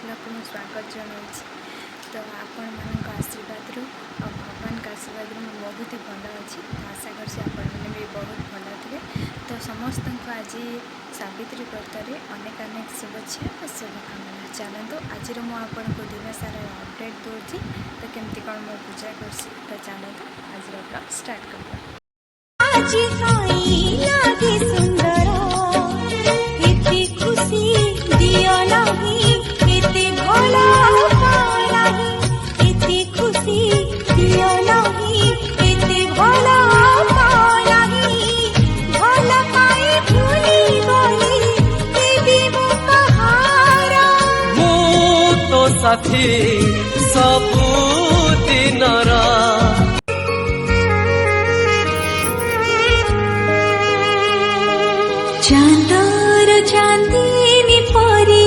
Blog को स्वागत जनाऊँ। तो आपण मान आशीर्वाद भगवान का आशीर्वाद मुझे बहुत ही भल अच्छी। आशा कर भी बहुत भल थे। तो समस्त को आज सावित्री व्रत अनेक अनेक शुभेच्छा और शुभकामना। चलते आज मुझे दिन सारा अपडेट दूसरी तो केमती कौन मो पूजा कर। तो चलते आज ब्लॉग स्टार्ट कर। साथी सबु दिनरा चांदर चांदनी परी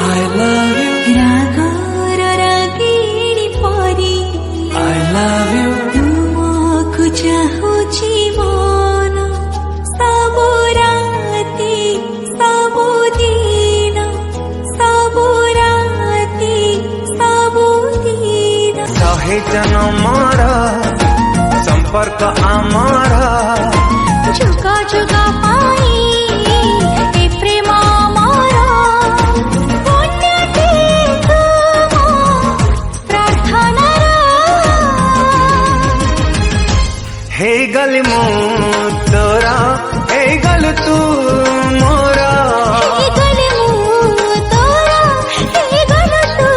I love you रागर रागिणी परी I love you तुमको चाहूची मन सबु राती सबु दिन सबु राती सबु दिन सहे जन्मर संपर्क आमर जुगा जुगा पाई ए प्रेम मोर पुण्यते तुम प्रार्थना हे गल मो तोरा हे गल तू मोरा हे गल मु तोरा हे गल तू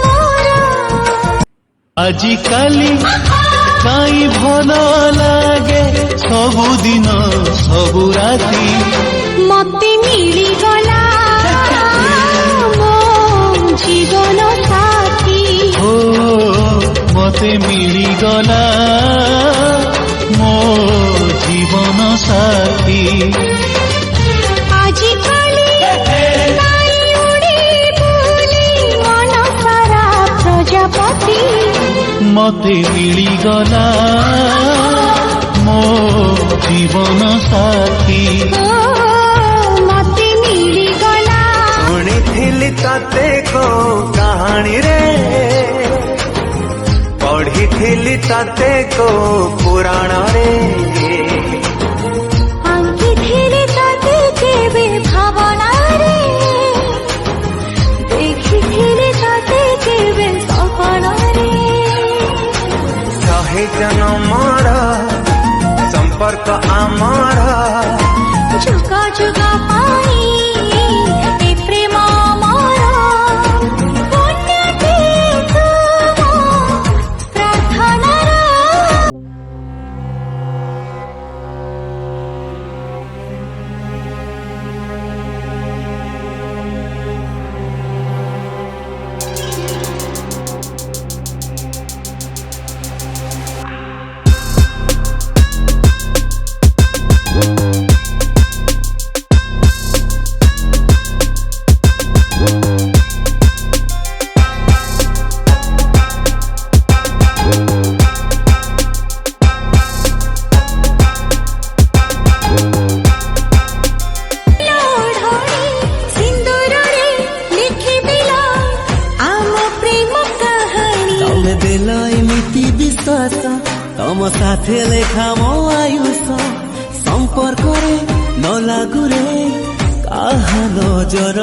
मोरा आजिकाली काई भल लागे सबुदिन सबु राती मते मिली गला मो जीवन साथी हो मते मिली गला मो जीवन साथी आजिकाली नाई उड़ी बुली मन सारा प्रजापति मते मिली गला मो जीवन साथी मते मिली गला शुणी ताते को कहानी रे पढ़ी ताते को पुराण रे आंकी थिले ताते केबे भावना रे देखी थिले ताते केबे सपना रे सहे जन्मर संपर्क आमर जुगा जुगा पाई ए प्रेम मोर पुण्यते तुम प्रार्थना तम साथे लेखा मो आयुष संपर्क रे न लागू रे काहा नजर